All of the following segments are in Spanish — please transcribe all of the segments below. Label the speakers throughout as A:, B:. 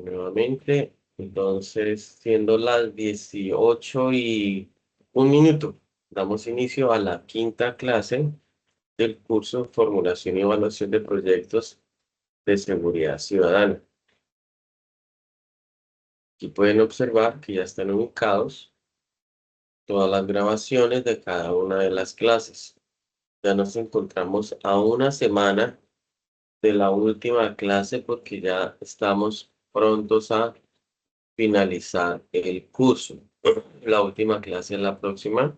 A: nuevamente. Entonces, siendo las 18:01, damos inicio a la quinta clase del curso Formulación y Evaluación de Proyectos de Seguridad Ciudadana. Aquí pueden observar que ya están ubicados todas las grabaciones de cada una de las clases. Ya nos encontramos a una semana de la última clase porque ya estamos prontos a finalizar el curso. La última clase es la próxima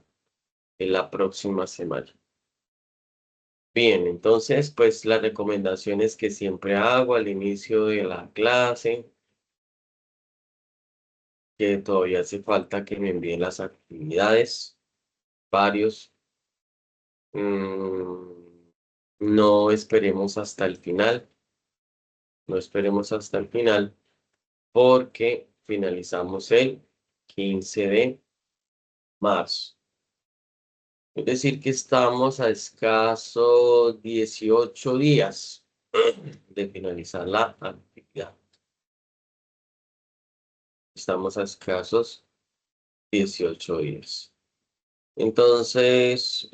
A: semana. Bien, entonces, pues las recomendaciones que siempre hago al inicio de la clase, que todavía hace falta que me envíen las actividades, varios. No esperemos hasta el final, no esperemos hasta el final, porque finalizamos el 15 de marzo. Es decir, que estamos a escasos 18 días de finalizar la actividad. Estamos a escasos 18 días. Entonces,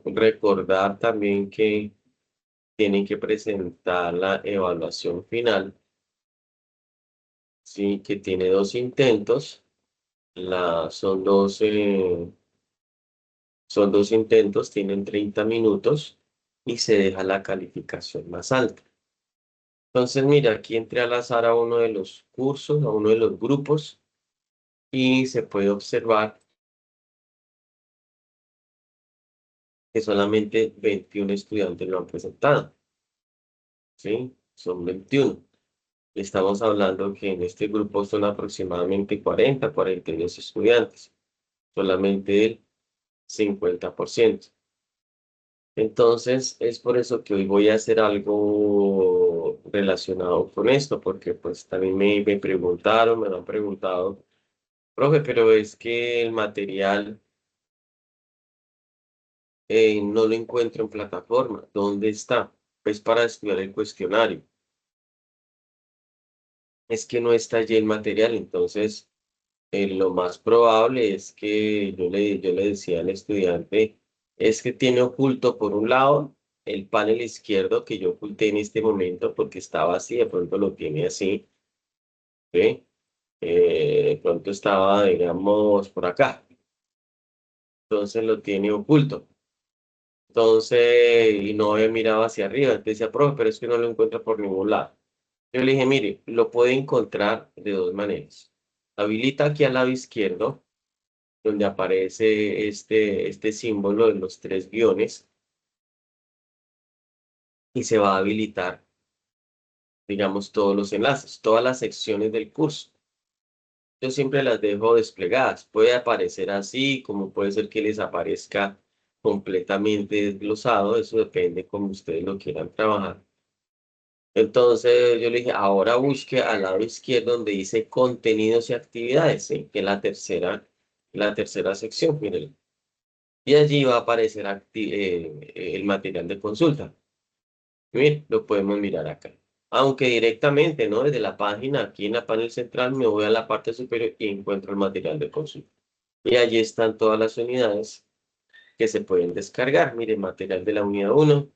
A: recordar también que tienen que presentar la evaluación final, sí, que tiene 2 intentos. Son dos intentos, tienen 30 minutos y se deja la calificación más alta. Entonces, mira, aquí entré al azar a uno de los cursos, a uno de los grupos, y se puede observar que solamente 21 estudiantes lo han presentado, ¿sí? Son 21. Estamos hablando que en este grupo son aproximadamente 42 estudiantes, solamente el 50%. Entonces, es por eso que hoy voy a hacer algo relacionado con esto, porque pues también me preguntaron, me lo han preguntado, profe, pero es que el material no lo encuentro en plataforma. ¿Dónde está? Pues para estudiar el cuestionario. Es que no está allí el material, entonces lo más probable es que yo le decía al estudiante, es que tiene oculto por un lado el panel izquierdo que yo oculté en este momento porque estaba así, de pronto lo tiene así, ¿sí? De pronto estaba, digamos, por acá, entonces lo tiene oculto. Entonces, y no he mirado hacia arriba, entonces decía, profe, pero es que no lo encuentro por ningún lado. Yo le dije, mire, lo puede encontrar de dos maneras. Habilita aquí al lado izquierdo donde aparece este símbolo de los 3 guiones y se va a habilitar, digamos, todos los enlaces, todas las secciones del curso. Yo siempre las dejo desplegadas. Puede aparecer así, como puede ser que les aparezca completamente desglosado. Eso depende como ustedes lo quieran trabajar. Entonces yo le dije, ahora busque al lado izquierdo donde dice contenidos y actividades, ¿sí? Que es la tercera sección, miren. Y allí va a aparecer el material de consulta. Miren, lo podemos mirar acá. Aunque directamente, ¿no? Desde la página, aquí en la panel central, me voy a la parte superior y encuentro el material de consulta. Y allí están todas las unidades que se pueden descargar. Miren, material de la unidad 1,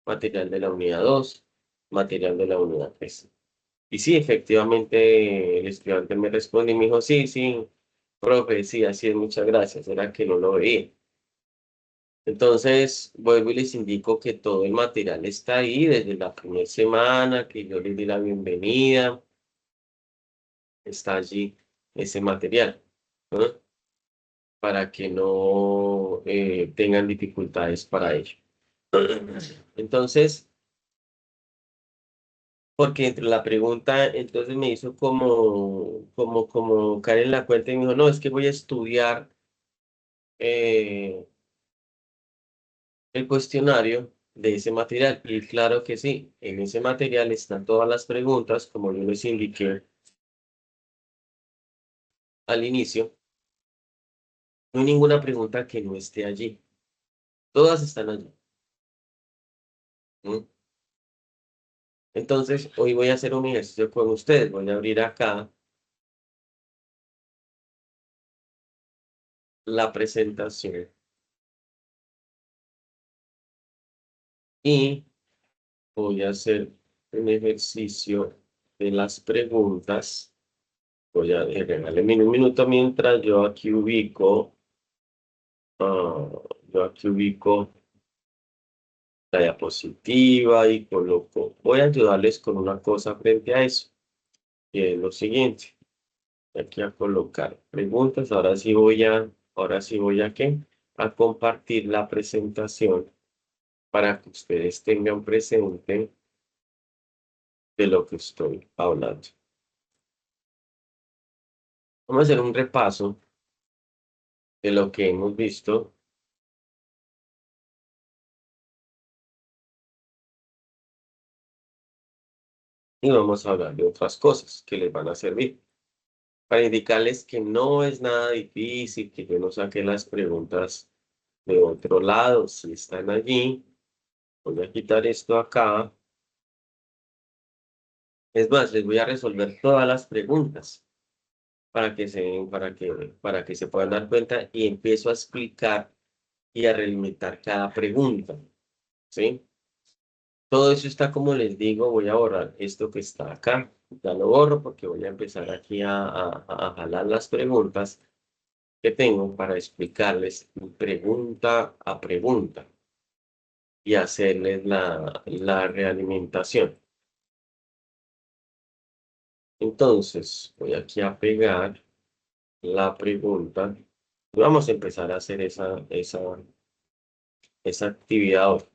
A: material de la unidad 2, material de la unidad 3. Y sí, efectivamente, el estudiante me responde y me dijo, sí, sí, profe, sí, así es, muchas gracias. Era que no lo veía. Entonces, vuelvo y les indico que todo el material está ahí desde la primera semana, que yo les di la bienvenida, está allí ese material, ¿no? Para que no tengan dificultades para ello. Entonces, porque entre la pregunta, entonces me hizo como caer en la cuenta y me dijo, no, es que voy a estudiar eh, el cuestionario de ese material. Y claro que sí, en ese material están todas las preguntas, como yo les indiqué al inicio. No hay ninguna pregunta que no esté allí. Todas están allí. ¿Mm? Entonces, hoy voy a hacer un ejercicio con ustedes. Voy a abrir acá la presentación y voy a hacer un ejercicio de las preguntas. Voy a regalarme un minuto mientras ah, yo aquí ubico la diapositiva y coloco. Voy a ayudarles con una cosa frente a eso, que es lo siguiente. Aquí a colocar preguntas. Ahora sí voy a ¿qué? A compartir la presentación para que ustedes tengan presente de lo que estoy hablando. Vamos a hacer un repaso de lo que hemos visto y vamos a hablar de otras cosas que les van a servir. Para indicarles que no es nada difícil, que yo no saqué las preguntas de otro lado, si están allí. Voy a quitar esto acá. Es más, les voy a resolver todas las preguntas para que se puedan dar cuenta y empiezo a explicar y a relimitar cada pregunta, ¿sí? Todo eso está como les digo, voy a borrar esto que está acá. Ya lo borro porque voy a empezar aquí a jalar las preguntas que tengo para explicarles pregunta a pregunta y hacerles la realimentación. Entonces, voy aquí a pegar la pregunta. Vamos a empezar a hacer esa actividad ahora,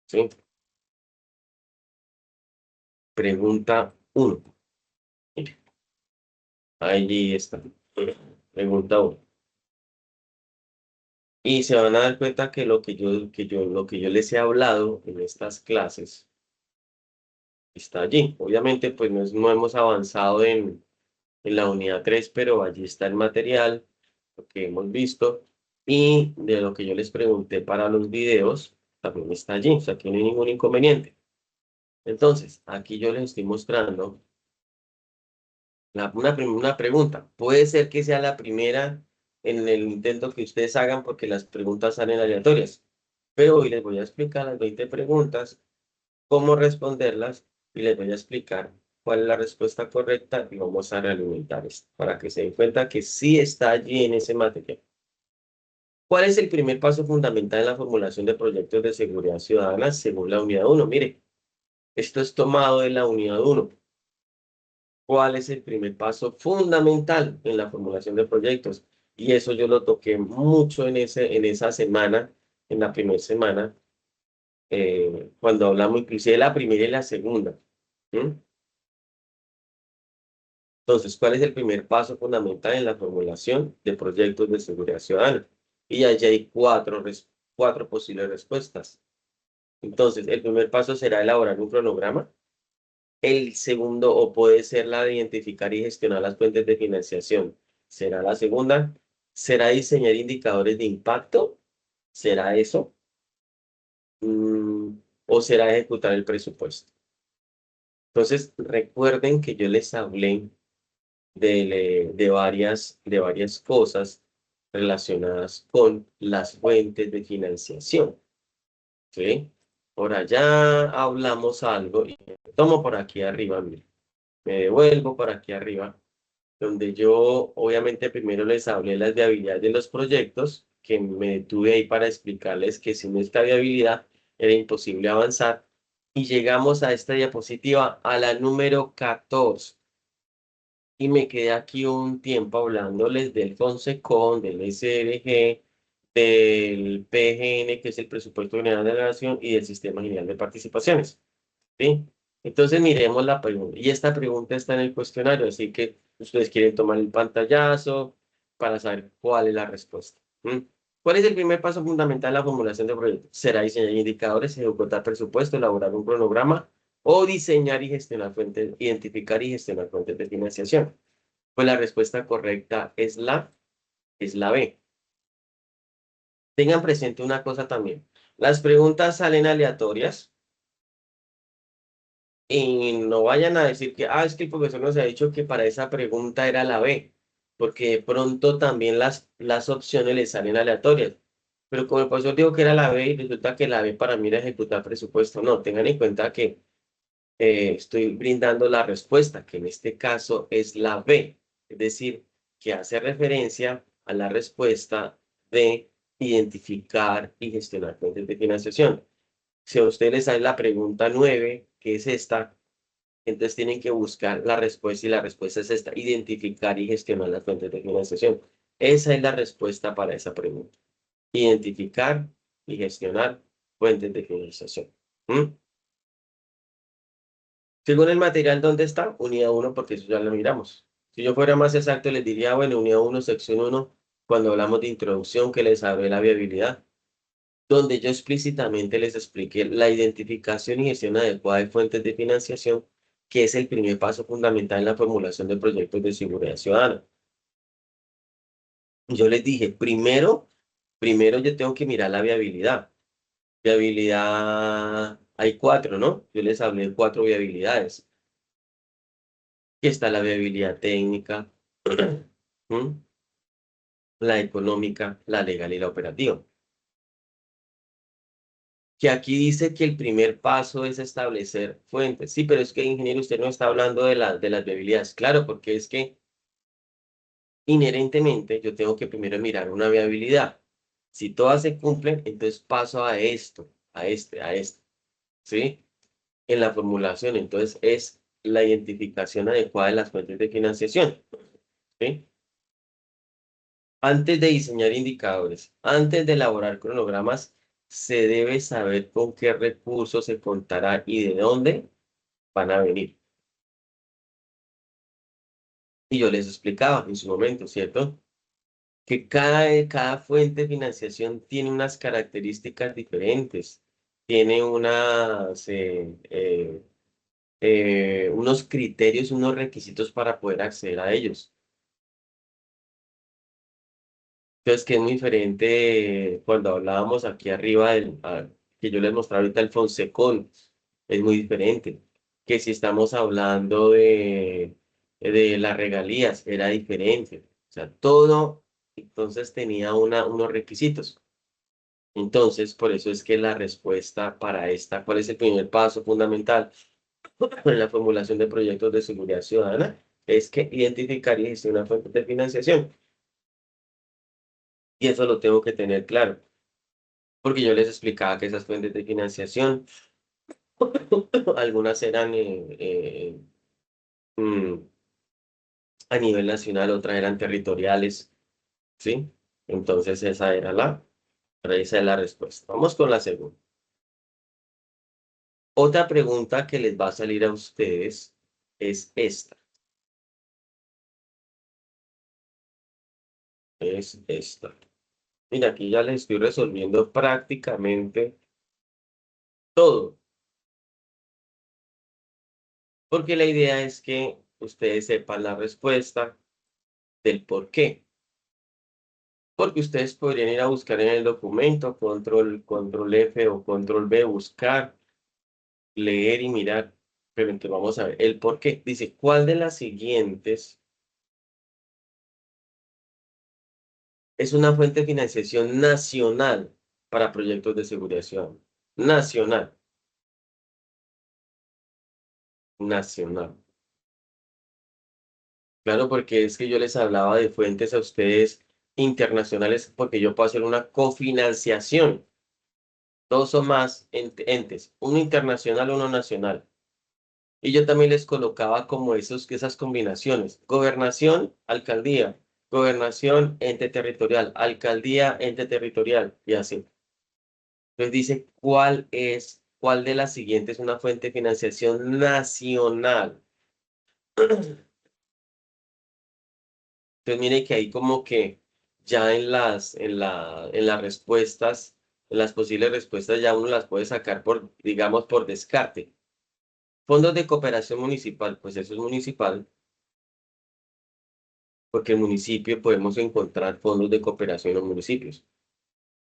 A: ¿sí? Pregunta uno. Mire, allí está. Pregunta uno. Y se van a dar cuenta que lo que yo les he hablado en estas clases está allí. Obviamente, pues no hemos avanzado en la unidad 3, pero allí está el material, lo que hemos visto, y de lo que yo les pregunté para los videos, también está allí, o sea, que no hay ningún inconveniente. Entonces, aquí yo les estoy mostrando una pregunta. Puede ser que sea la primera en el intento que ustedes hagan porque las preguntas salen aleatorias, pero hoy les voy a explicar las 20 preguntas, cómo responderlas y les voy a explicar cuál es la respuesta correcta y vamos a realimentar esto para que se den cuenta que sí está allí en ese material. ¿Cuál es el primer paso fundamental en la formulación de proyectos de seguridad ciudadana según la unidad 1? Mire, esto es tomado de la unidad 1. ¿Cuál es el primer paso fundamental en la formulación de proyectos? Y eso yo lo toqué mucho en esa semana, en la primera semana, cuando hablamos inclusive de la primera y la segunda. ¿Mm? Entonces, ¿cuál es el primer paso fundamental en la formulación de proyectos de seguridad ciudadana? Y allí hay cuatro posibles respuestas. Entonces, el primer paso será elaborar un cronograma. El segundo, o puede ser la de identificar y gestionar las fuentes de financiación. ¿Será la segunda? ¿Será diseñar indicadores de impacto? ¿Será eso? ¿O será ejecutar el presupuesto? Entonces, recuerden que yo les hablé de varias cosas relacionadas con las fuentes de financiación, ¿sí? Por allá hablamos algo y tomo por aquí arriba, mire, me devuelvo por aquí arriba, donde yo obviamente primero les hablé de las viabilidades de los proyectos, que me detuve ahí para explicarles que sin esta viabilidad era imposible avanzar, y llegamos a esta diapositiva, a la número 14. Y me quedé aquí un tiempo hablándoles del FONSECON, del SRG, del PGN, que es el Presupuesto General de la Nación, y del Sistema General de Participaciones. ¿Sí? Entonces miremos la pregunta. Y esta pregunta está en el cuestionario, así que ustedes quieren tomar el pantallazo para saber cuál es la respuesta. ¿Mm? ¿Cuál es el primer paso fundamental en la formulación de proyectos? Será diseñar indicadores, ejecutar presupuesto, elaborar un cronograma o diseñar y gestionar fuentes, identificar y gestionar fuentes de financiación. Pues la respuesta correcta es la B. Tengan presente una cosa también. Las preguntas salen aleatorias Y no vayan a decir que, es que el profesor nos ha dicho que para esa pregunta era la B, porque de pronto también las opciones le salen aleatorias. Pero como el profesor dijo que era la B y resulta que la B para mí era ejecutar presupuesto, no, tengan en cuenta que estoy brindando la respuesta, que en este caso es la B, es decir, que hace referencia a la respuesta de identificar y gestionar fuentes de financiación. Si a ustedes les sale la pregunta 9, que es esta, entonces tienen que buscar la respuesta y la respuesta es esta, identificar y gestionar las fuentes de financiación. Esa es la respuesta para esa pregunta. Identificar y gestionar fuentes de financiación. ¿Mm? Según el material, ¿dónde está? Unidad 1, porque eso ya lo miramos. Si yo fuera más exacto, les diría, bueno, unidad 1, sección 1, cuando hablamos de introducción, que les hablé de la viabilidad, donde yo explícitamente les expliqué la identificación y gestión adecuada de fuentes de financiación, que es el primer paso fundamental en la formulación de proyectos de seguridad ciudadana. Yo les dije, primero yo tengo que mirar la viabilidad. Viabilidad, hay 4, ¿no? Yo les hablé de 4 viabilidades. Aquí está la viabilidad técnica, ¿Mm? La económica, la legal y la operativa. Que aquí dice que el primer paso es establecer fuentes. Sí, pero es que, ingeniero, usted no está hablando de las viabilidades. Claro, porque es que inherentemente yo tengo que primero mirar una viabilidad. Si todas se cumplen, entonces paso a esto, a este, ¿sí? En la formulación, entonces es la identificación adecuada de las fuentes de financiación, ¿sí? Antes de diseñar indicadores, antes de elaborar cronogramas, se debe saber con qué recursos se contará y de dónde van a venir. Y yo les explicaba en su momento, ¿cierto? Que cada fuente de financiación tiene unas características diferentes, tiene unos criterios, unos requisitos para poder acceder a ellos. Entonces, que es muy diferente cuando hablábamos aquí arriba que yo les mostraba ahorita el Fonsecon, es muy diferente. Que si estamos hablando de las regalías, era diferente. O sea, todo, entonces tenía unos requisitos. Entonces, por eso es que la respuesta para esta, ¿cuál es el primer paso fundamental en la formulación de proyectos de seguridad ciudadana? Es que identificar y gestionar fuentes de financiación. Y eso lo tengo que tener claro, porque yo les explicaba que esas fuentes de financiación, algunas eran mm, a nivel nacional, otras eran territoriales, ¿sí? Entonces esa es la respuesta. Vamos con la segunda. Otra pregunta que les va a salir a ustedes es esta. Es esta. Mira, aquí ya les estoy resolviendo prácticamente todo, porque la idea es que ustedes sepan la respuesta del por qué. Porque ustedes podrían ir a buscar en el documento, control F o control V, buscar, leer y mirar. Pero entonces vamos a ver el por qué. Dice, ¿cuál de las siguientes es una fuente de financiación nacional para proyectos de seguridad ciudadana? Nacional, nacional. Claro, porque es que yo les hablaba de fuentes a ustedes internacionales porque yo puedo hacer una cofinanciación. Dos o más entes, uno internacional, uno nacional. Y yo también les colocaba como esas combinaciones. Gobernación, alcaldía. Gobernación, ente territorial. Alcaldía, ente territorial. Y así. Entonces dice, ¿cuál de las siguientes es una fuente de financiación nacional? Entonces mire que ahí como que ya en las respuestas, en las posibles respuestas ya uno las puede sacar digamos, por descarte. Fondos de cooperación municipal, pues eso es municipal, porque en municipio podemos encontrar fondos de cooperación en los municipios.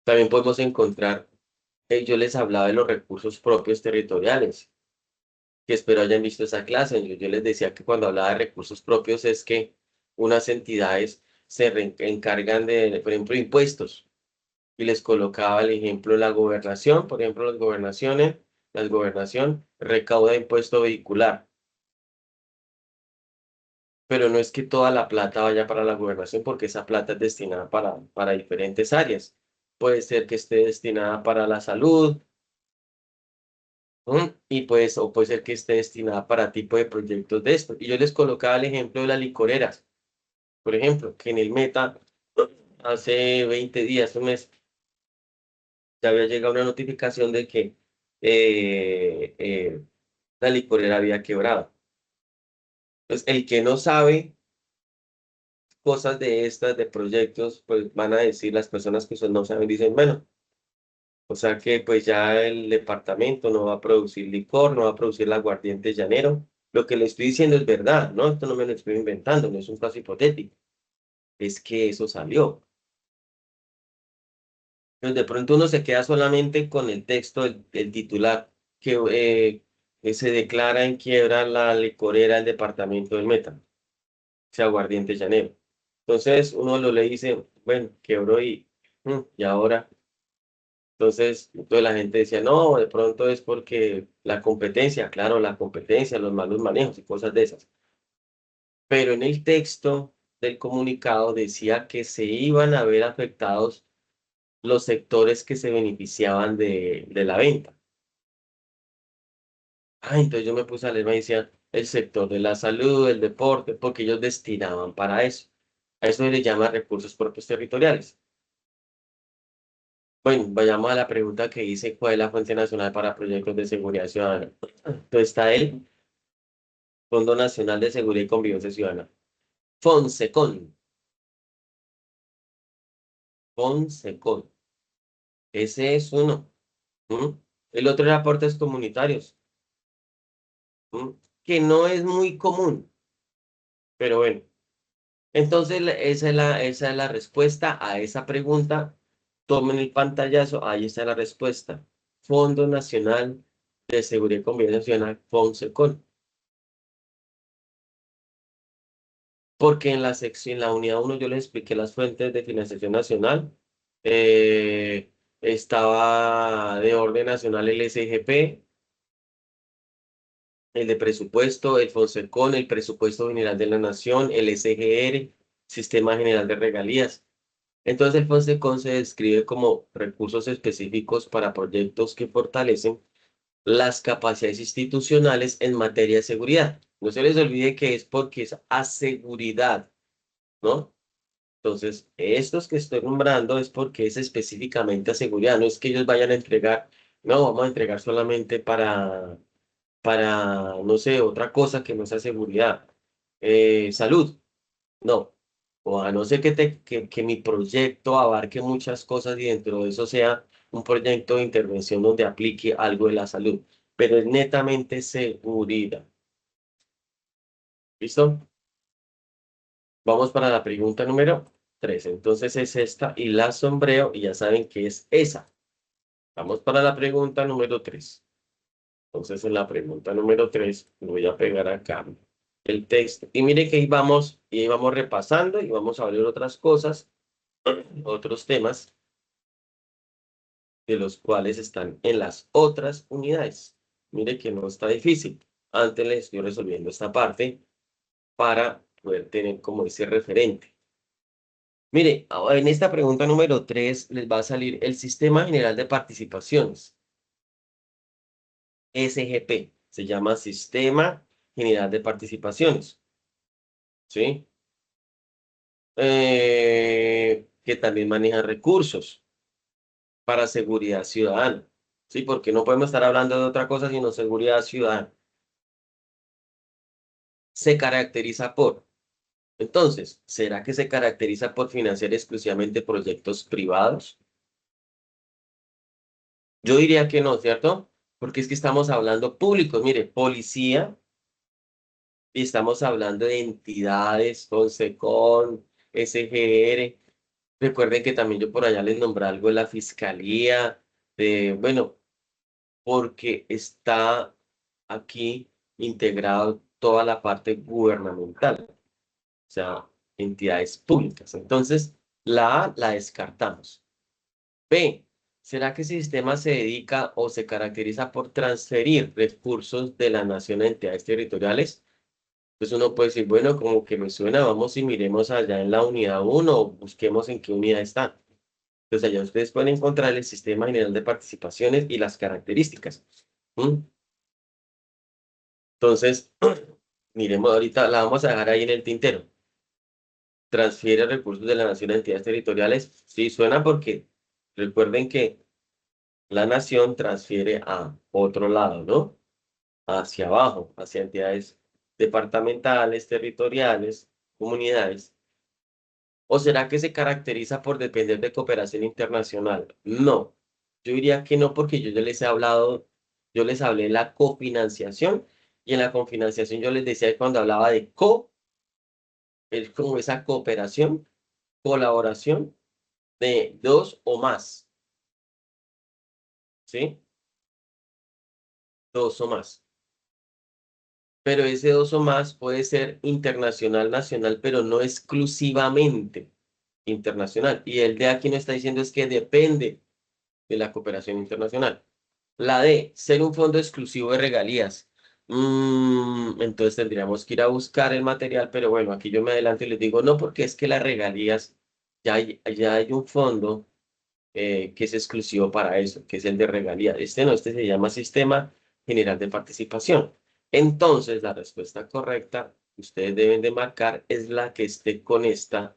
A: También podemos encontrar, yo les hablaba de los recursos propios territoriales. que espero hayan visto esa clase. Yo les decía que cuando hablaba de recursos propios es que unas entidades se encargan de, por ejemplo, impuestos. Y les colocaba el ejemplo de la gobernación, por ejemplo, la gobernación recauda impuesto vehicular, pero no es que toda la plata vaya para la gobernación porque esa plata es destinada para diferentes áreas. Puede ser que esté destinada para la salud, ¿m? Y pues, o puede ser que esté destinada para tipo de proyectos de esto. Y yo les colocaba el ejemplo de las licoreras, por ejemplo, que en el Meta hace 20 días, un mes, ya había llegado una notificación de que eh, eh, la licorera había quebrado. Entonces, el que no sabe cosas de estas, de proyectos, pues van a decir, las personas que no saben, dicen, bueno, o sea que pues ya el departamento no va a producir licor, no va a producir el aguardiente llanero. Lo que le estoy diciendo es verdad, ¿no? Esto no me lo estoy inventando, no es un caso hipotético, es que eso salió. Entonces, de pronto uno se queda solamente con el texto, el titular, que se declara en quiebra la licorera del departamento del Meta, ese aguardiente llanero. Entonces uno lo le dice, bueno, quebró y ahora. Entonces, toda la gente decía, no, de pronto es porque la competencia, claro, la competencia, los malos manejos y cosas de esas. Pero en el texto del comunicado decía que se iban a ver afectados los sectores que se beneficiaban de la venta. Ah, entonces yo me puse a leer, me decían el sector de la salud, el deporte, porque ellos destinaban para eso. A eso se le llama recursos propios territoriales. Bueno, vayamos a la pregunta que dice, ¿cuál es la Fuente Nacional para Proyectos de Seguridad Ciudadana? Entonces está el Fondo Nacional de Seguridad y Convivencia Ciudadana. FONSECON. FONSECON. Ese es uno. ¿M? El otro era aportes comunitarios, ¿m? Que no es muy común, pero bueno. Entonces, esa es la respuesta a esa pregunta. Tomen el pantallazo, ahí está la respuesta. Fondo Nacional de Seguridad y Convivencia Ciudadana, FONSECON. Porque en la sección, en la unidad uno yo les expliqué las fuentes de financiación nacional. Estaba de orden nacional el SGP, el de presupuesto, el FONSECON, el presupuesto general de la nación, el SGR, Sistema General de Regalías. Entonces el FONSECON se describe como recursos específicos para proyectos que fortalecen las capacidades institucionales en materia de seguridad. No se les olvide que es porque es a seguridad, ¿no? Entonces, estos que estoy nombrando es porque es específicamente a seguridad, no es que ellos vayan a entregar, no, vamos a entregar solamente para, no sé, otra cosa que no sea seguridad. Salud, no. O a no ser que mi proyecto abarque muchas cosas y dentro de eso sea un proyecto de intervención donde aplique algo de la salud, pero es netamente seguridad. ¿Listo? Vamos para la pregunta número 3. Entonces es esta y la sombreo y ya saben que es esa. Vamos para la pregunta número 3. Entonces en la pregunta número 3 voy a pegar acá el texto. Y mire que ahí vamos repasando y vamos a ver otras cosas, otros temas de los cuales están en las otras unidades. Mire que no está difícil. Antes les estoy resolviendo esta parte para poder tener como ese referente. Mire, en esta pregunta número 3 les va a salir el Sistema General de Participaciones, SGP, se llama Sistema General de Participaciones, ¿sí? Que también maneja recursos para seguridad ciudadana, ¿sí? Porque no podemos estar hablando de otra cosa sino seguridad ciudadana. Se caracteriza por, entonces, ¿será que se caracteriza por financiar exclusivamente proyectos privados? Yo diría que no, ¿cierto? Porque es que estamos hablando públicos, mire, policía, y estamos hablando de entidades, Consecon, SGR. Recuerden que también yo por allá les nombré algo de la fiscalía, bueno, porque está aquí. integrado toda la parte gubernamental, o sea, entidades públicas. Entonces, la A la descartamos. B, ¿será que ese sistema se dedica o se caracteriza por transferir recursos de la nación a entidades territoriales? Pues uno puede decir, bueno, como que me suena, vamos y miremos allá en la unidad 1 o busquemos en qué unidad está. Entonces allá ustedes pueden encontrar el sistema general de participaciones y las características. ¿Mm? Entonces, miremos ahorita, la vamos a dejar ahí en el tintero. Transfiere recursos de la nación a entidades territoriales. Sí, suena porque recuerden que la nación transfiere a otro lado, ¿no? Hacia abajo, hacia entidades departamentales, territoriales, comunidades. ¿O será que se caracteriza por depender de cooperación internacional? No, yo diría que no, porque yo ya les he hablado, yo les hablé de la cofinanciación, y en la cofinanciación yo les decía que cuando hablaba de es como esa cooperación, colaboración de dos o más, ¿sí? Dos o más. Pero ese dos o más puede ser internacional, nacional, pero no exclusivamente internacional. Y el de aquí no está diciendo es que depende de la cooperación internacional. La D, ser un fondo exclusivo de regalías. Entonces tendríamos que ir a buscar el material, pero bueno, aquí yo me adelanto y les digo, no, porque es que las regalías, ya hay un fondo que es exclusivo para eso, que es el de regalías. Este no, este se llama Sistema General de Participación. Entonces, la respuesta correcta que ustedes deben de marcar es la que esté con esta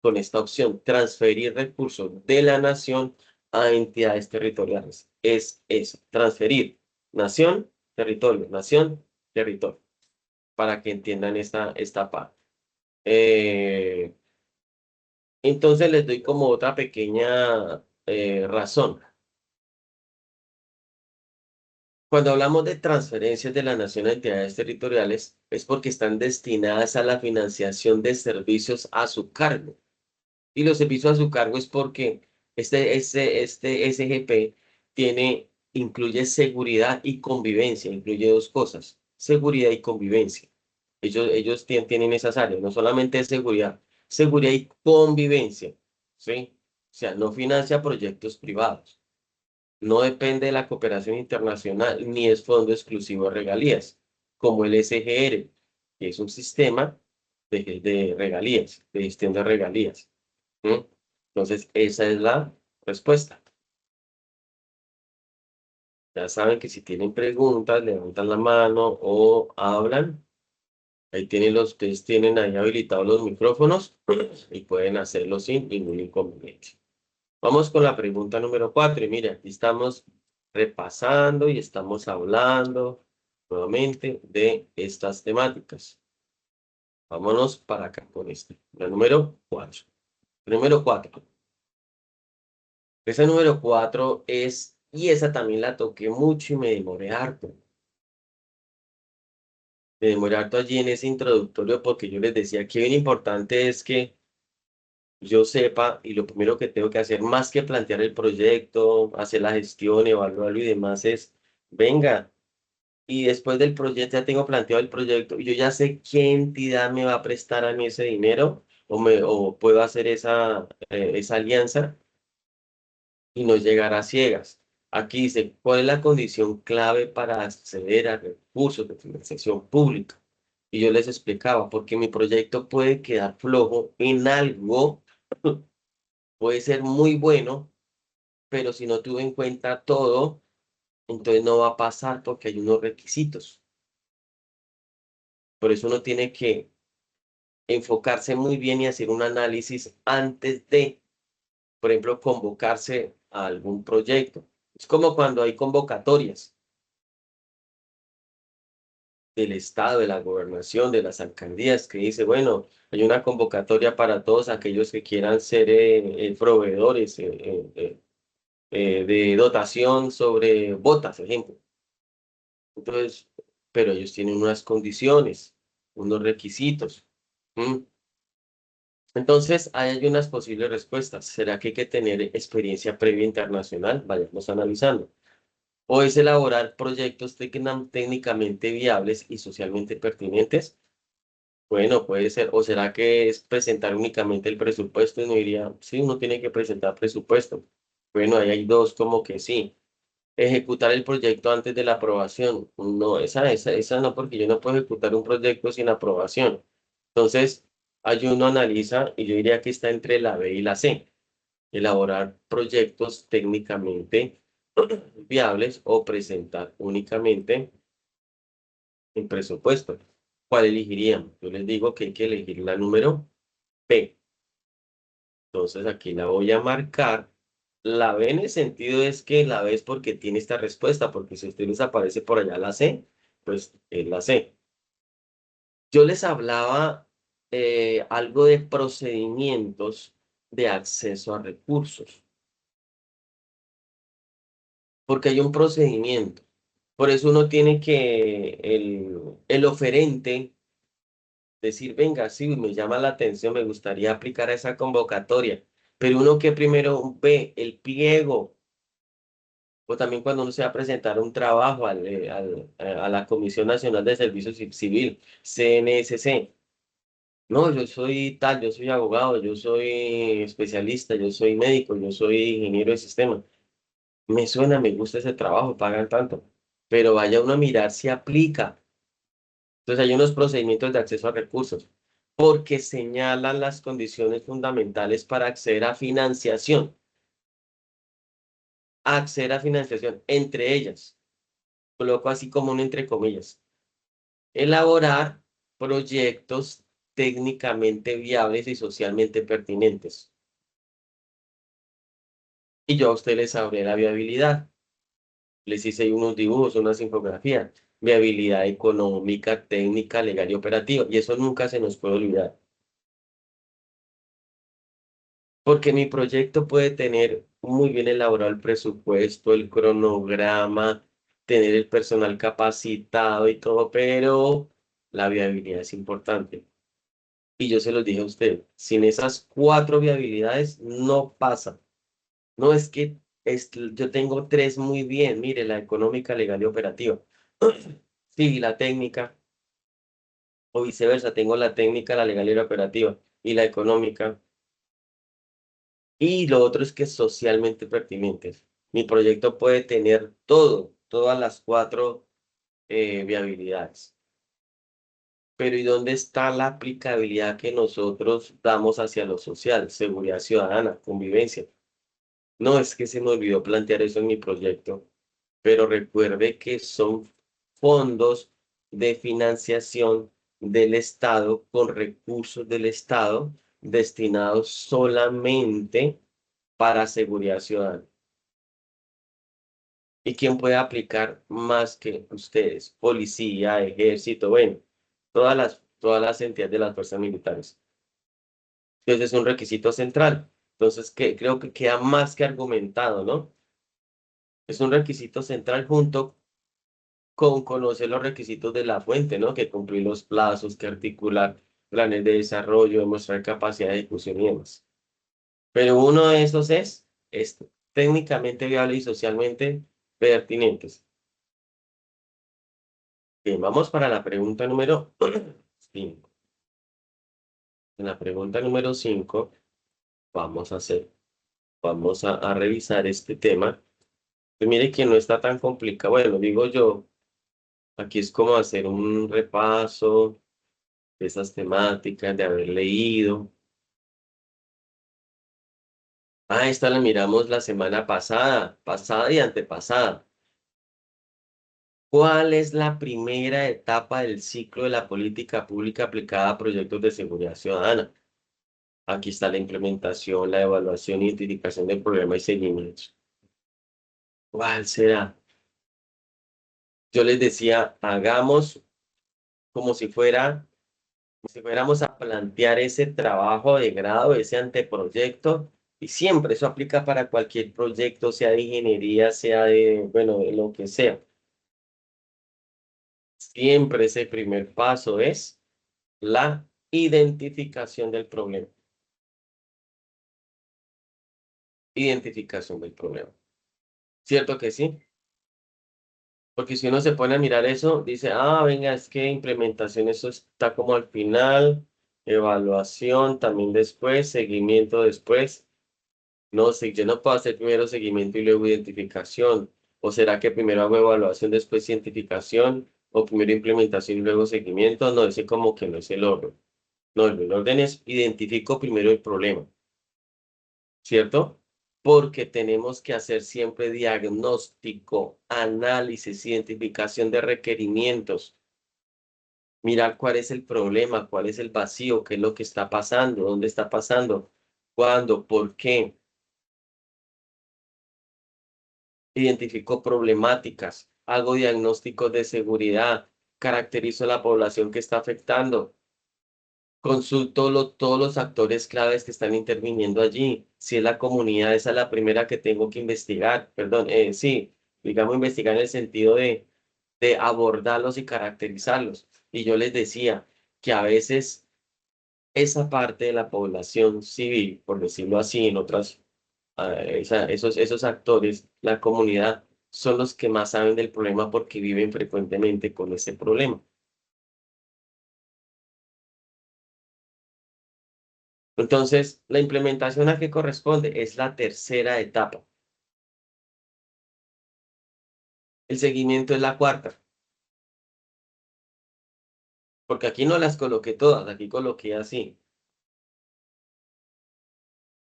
A: opción, transferir recursos de la nación a entidades territoriales. Es eso, transferir nación, territorio, para que entiendan esta parte. Eh, entonces les doy como otra pequeña razón. Cuando hablamos de transferencias de la nación a entidades territoriales, es porque están destinadas a la financiación de servicios a su cargo. Y los servicios a su cargo es porque este SGP incluye seguridad y convivencia, incluye dos cosas, seguridad y convivencia. Ellos tienen esas áreas, no solamente seguridad, seguridad y convivencia, ¿sí? O sea, no financia proyectos privados, no depende de la cooperación internacional, ni es fondo exclusivo de regalías, como el SGR, que es un sistema de regalías, de gestión de regalías. ¿Mm? Entonces, esa es la respuesta. Ya saben que si tienen preguntas, levantan la mano o hablan. Ahí ustedes tienen ahí habilitados los micrófonos y pueden hacerlo sin ningún inconveniente. Vamos con la pregunta número 4. Y mira, aquí estamos repasando y estamos hablando nuevamente de estas temáticas. Vámonos para acá con esta. La número 4. Número 4. Esa número 4 es, y esa también la toqué mucho y me demoré harto. Me demoré harto allí en ese introductorio porque yo les decía que bien importante es que yo sepa, y lo primero que tengo que hacer, más que plantear el proyecto, hacer la gestión, evaluarlo y demás, es, venga, y después del proyecto ya tengo planteado el proyecto, y yo ya sé qué entidad me va a prestar a mí ese dinero, o puedo hacer esa alianza y no llegar a ciegas. Aquí dice, ¿cuál es la condición clave para acceder a recursos de financiación pública? Y yo les explicaba, porque mi proyecto puede quedar flojo en algo, puede ser muy bueno, pero si no tuve en cuenta todo, entonces no va a pasar porque hay unos requisitos. Por eso uno tiene que enfocarse muy bien y hacer un análisis antes de, por ejemplo, convocarse a algún proyecto. Es como cuando hay convocatorias del Estado, de la gobernación, de las alcaldías, que dice, bueno, hay una convocatoria para todos aquellos que quieran ser proveedores de dotación sobre botas, ejemplo. Entonces, pero ellos tienen unas condiciones, unos requisitos. ¿Mm? Entonces, ahí hay unas posibles respuestas. ¿Será que hay que tener experiencia previa internacional? Vayamos analizando. ¿O es elaborar proyectos técnicamente viables y socialmente pertinentes? Bueno, puede ser. ¿O será que es presentar únicamente el presupuesto? Y no diría, sí, uno tiene que presentar presupuesto. Bueno, ahí hay dos como que sí. Ejecutar el proyecto antes de la aprobación. No, esa no, porque yo no puedo ejecutar un proyecto sin aprobación. Entonces, hay uno analiza y yo diría que está entre la B y la C. Elaborar proyectos técnicamente viables o presentar únicamente en presupuesto. ¿Cuál elegirían? Yo les digo que hay que elegir la número B. Entonces aquí la voy a marcar. La B en el sentido es que la B es porque tiene esta respuesta, porque si usted les aparece por allá la C, pues es la C. Yo les hablaba algo de procedimientos de acceso a recursos, porque hay un procedimiento. Por eso uno tiene que, el oferente, decir, venga, sí, me llama la atención, me gustaría aplicar a esa convocatoria, pero uno que primero ve el pliego, o también cuando uno se va a presentar un trabajo a la Comisión Nacional de Servicios Civil, CNSC. No, yo soy tal, yo soy abogado, yo soy especialista, yo soy médico, yo soy ingeniero de sistema. Me suena, me gusta ese trabajo, pagan tanto, pero vaya uno a mirar si aplica. Entonces hay unos procedimientos de acceso a recursos porque señalan las condiciones fundamentales para acceder a financiación. Acceder a financiación, entre ellas, coloco así como un entre comillas, elaborar proyectos técnicamente viables y socialmente pertinentes. Y yo a ustedes les hablé la viabilidad. Les hice unos dibujos, unas infografías. Viabilidad económica, técnica, legal y operativa. Y eso nunca se nos puede olvidar. Porque mi proyecto puede tener muy bien elaborado el presupuesto, el cronograma, tener el personal capacitado y todo, pero la viabilidad es importante. Y yo se los dije a usted, sin esas cuatro viabilidades no pasa. No es que yo tengo tres muy bien, mire, la económica, legal y operativa. Sí, la técnica, o viceversa, tengo la técnica, la legal y la operativa, y la económica. Y lo otro es que es socialmente pertinente. Mi proyecto puede tener todas las cuatro viabilidades. Pero ¿y dónde está la aplicabilidad que nosotros damos hacia lo social? Seguridad ciudadana, convivencia. No, es que se me olvidó plantear eso en mi proyecto, pero recuerde que son fondos de financiación del Estado con recursos del Estado destinados solamente para seguridad ciudadana. ¿Y quién puede aplicar más que ustedes? Policía, ejército, bueno, todas las entidades de las fuerzas militares. Entonces es un requisito central. Entonces, que creo que queda más que argumentado, ¿no? Es un requisito central junto con conocer los requisitos de la fuente, ¿no? Que cumplir los plazos, que articular planes de desarrollo, demostrar capacidad de ejecución y demás. Pero uno de esos es técnicamente viable y socialmente pertinentes. Bien, vamos para la pregunta número 5. En la pregunta número 5 vamos a revisar este tema. Pues mire que no está tan complicado. Bueno, digo yo, aquí es como hacer un repaso de esas temáticas, de haber leído. Esta la miramos la semana pasada y antepasada. ¿Cuál es la primera etapa del ciclo de la política pública aplicada a proyectos de seguridad ciudadana? Aquí está la implementación, la evaluación, identificación del problema y seguimiento. ¿Cuál será? Yo les decía, hagamos como si fuéramos a plantear ese trabajo de grado, ese anteproyecto, y siempre eso aplica para cualquier proyecto, sea de ingeniería, sea de, bueno, de lo que sea. Siempre ese primer paso es la identificación del problema. Identificación del problema. ¿Cierto que sí? Porque si uno se pone a mirar eso, dice, ah, venga, es que implementación, eso está como al final, evaluación también después, seguimiento después. No sé, yo no puedo hacer primero seguimiento y luego identificación. ¿O será que primero hago evaluación, después identificación? ¿O primero implementación y luego seguimiento? No, ese como que no es el orden. No, el orden es identifico primero el problema, ¿cierto? Porque tenemos que hacer siempre diagnóstico, análisis, identificación de requerimientos, mirar cuál es el problema, cuál es el vacío, qué es lo que está pasando, dónde está pasando, cuándo, por qué. Identifico problemáticas, hago diagnósticos de seguridad, caracterizo la población que está afectando, consulto todos los actores claves que están interviniendo allí. Si es la comunidad, esa es la primera que tengo que investigar. Perdón, sí, digamos investigar en el sentido de abordarlos y caracterizarlos. Y yo les decía que a veces esa parte de la población civil, por decirlo así, en otras, esos actores, la comunidad, son los que más saben del problema porque viven frecuentemente con ese problema. Entonces, la implementación a qué corresponde es la tercera etapa. El seguimiento es la cuarta, porque aquí no las coloqué todas, aquí coloqué así.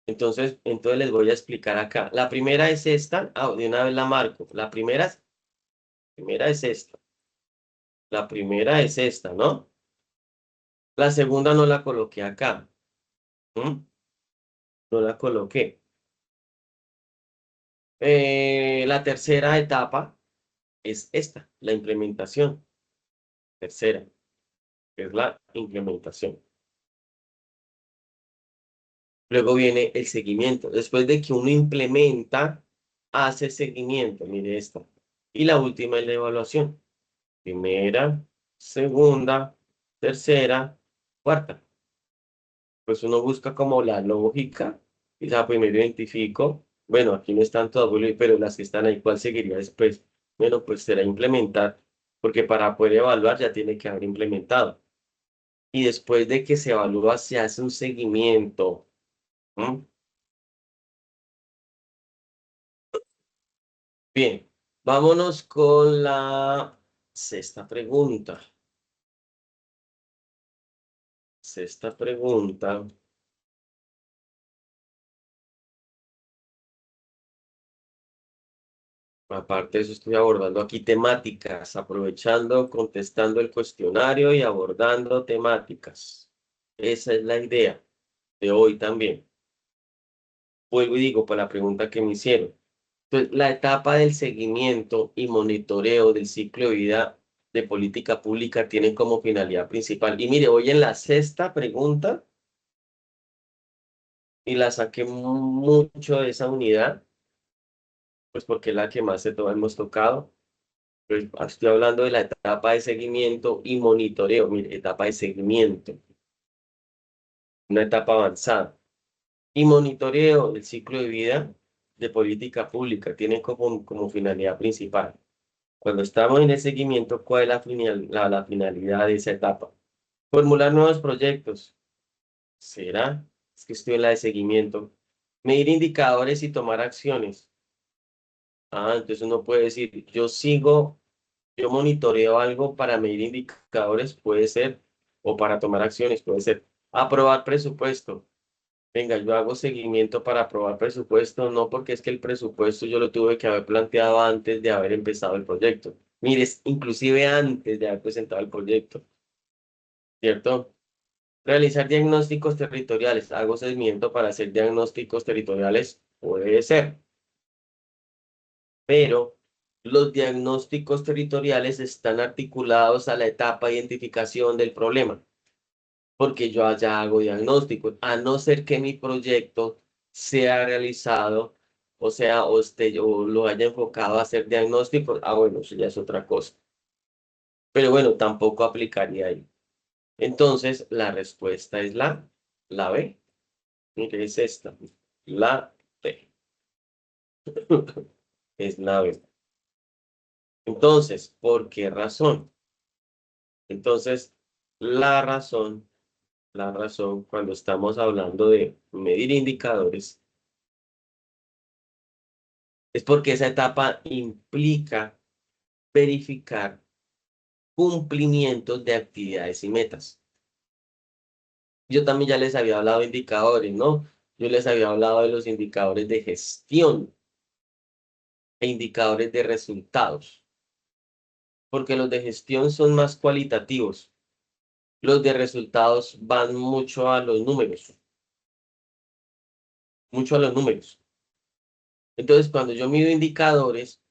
A: Entonces les voy a explicar acá. La primera es esta, de una vez la marco. La primera es esta. La primera es esta, ¿no? La segunda no la coloqué acá. ¿M? No la coloqué. La tercera etapa es esta, la implementación. Tercera, que es la implementación. Luego viene el seguimiento. Después de que uno implementa, hace seguimiento. Mire esta. Y la última es la evaluación. Primera, segunda, tercera, cuarta. Pues uno busca como la lógica. Quizá primero identifico. Bueno, aquí no están todas, pero las que están ahí, ¿cuál seguiría después? Bueno, pues será implementar. Porque para poder evaluar ya tiene que haber implementado. Y después de que se evalúa, se hace un seguimiento. ¿M? Bien, vámonos con la sexta pregunta. Sexta pregunta. Aparte de eso, estoy abordando aquí temáticas, aprovechando, contestando el cuestionario y abordando temáticas. Esa es la idea de hoy también. Vuelvo y digo, para la pregunta que me hicieron. Entonces, la etapa del seguimiento y monitoreo del ciclo de vida de política pública tiene como finalidad principal. Y mire, hoy en la sexta pregunta, y la saqué mucho de esa unidad, pues porque es la que más hemos tocado. Pues estoy hablando de la etapa de seguimiento y monitoreo. Mire, etapa de seguimiento, una etapa avanzada. Y monitoreo del ciclo de vida de política pública tiene como finalidad principal. Cuando estamos en el seguimiento, ¿cuál es la finalidad de esa etapa? Formular nuevos proyectos. ¿Será? Es que estoy en la de seguimiento. Medir indicadores y tomar acciones. Ah, entonces uno puede decir, yo monitoreo algo para medir indicadores, puede ser, o para tomar acciones, puede ser. Aprobar presupuesto. Venga, yo hago seguimiento para aprobar presupuesto, no porque es que el presupuesto yo lo tuve que haber planteado antes de haber empezado el proyecto. Mire, inclusive antes de haber presentado el proyecto, ¿cierto? Realizar diagnósticos territoriales. Hago seguimiento para hacer diagnósticos territoriales, puede ser, pero los diagnósticos territoriales están articulados a la etapa de identificación del problema, porque yo allá hago diagnósticos, a no ser que mi proyecto sea realizado, o sea, o lo haya enfocado a hacer diagnósticos, bueno, eso ya es otra cosa. Pero bueno, tampoco aplicaría ahí. Entonces, la respuesta es la B. Mire, es esta, la B. Es la B. Entonces, ¿por qué razón? Entonces, la razón, cuando estamos hablando de medir indicadores, es porque esa etapa implica verificar cumplimientos de actividades y metas. Yo también ya les había hablado de indicadores, ¿no? Yo les había hablado de los indicadores de gestión e indicadores de resultados, porque los de gestión son más cualitativos. Los de resultados van mucho a los números, mucho a los números. Entonces, cuando yo mido indicadores,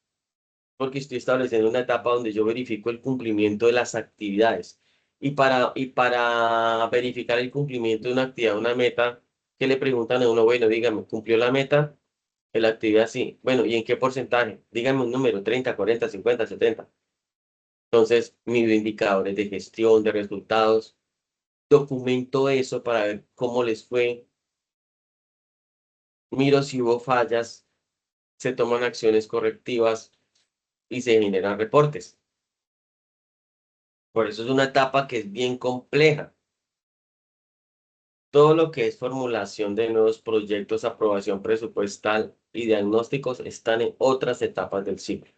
A: porque estoy estableciendo una etapa donde yo verifico el cumplimiento de las actividades. Y para verificar el cumplimiento de una actividad, una meta, que le preguntan a uno, bueno, dígame, ¿cumplió la meta? En la actividad sí. Bueno, ¿y en qué porcentaje? Dígame un número, 30, 40, 50, 70. Entonces, mido indicadores de gestión, de resultados, documento eso para ver cómo les fue, miro si hubo fallas, se toman acciones correctivas y se generan reportes. Por eso es una etapa que es bien compleja. Todo lo que es formulación de nuevos proyectos, aprobación presupuestal y diagnósticos están en otras etapas del ciclo,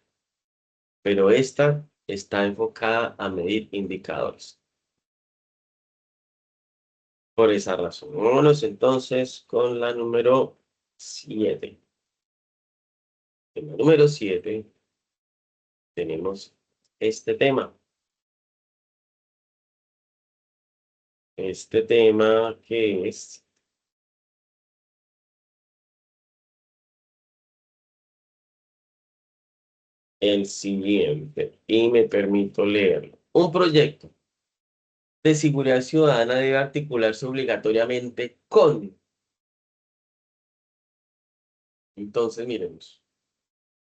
A: pero esta está enfocada a medir indicadores. Por esa razón, vámonos entonces con la número 7. En la número 7 tenemos este tema. Este tema que es el siguiente, y me permito leerlo. Un proyecto de seguridad ciudadana debe articularse obligatoriamente con. Entonces, miremos.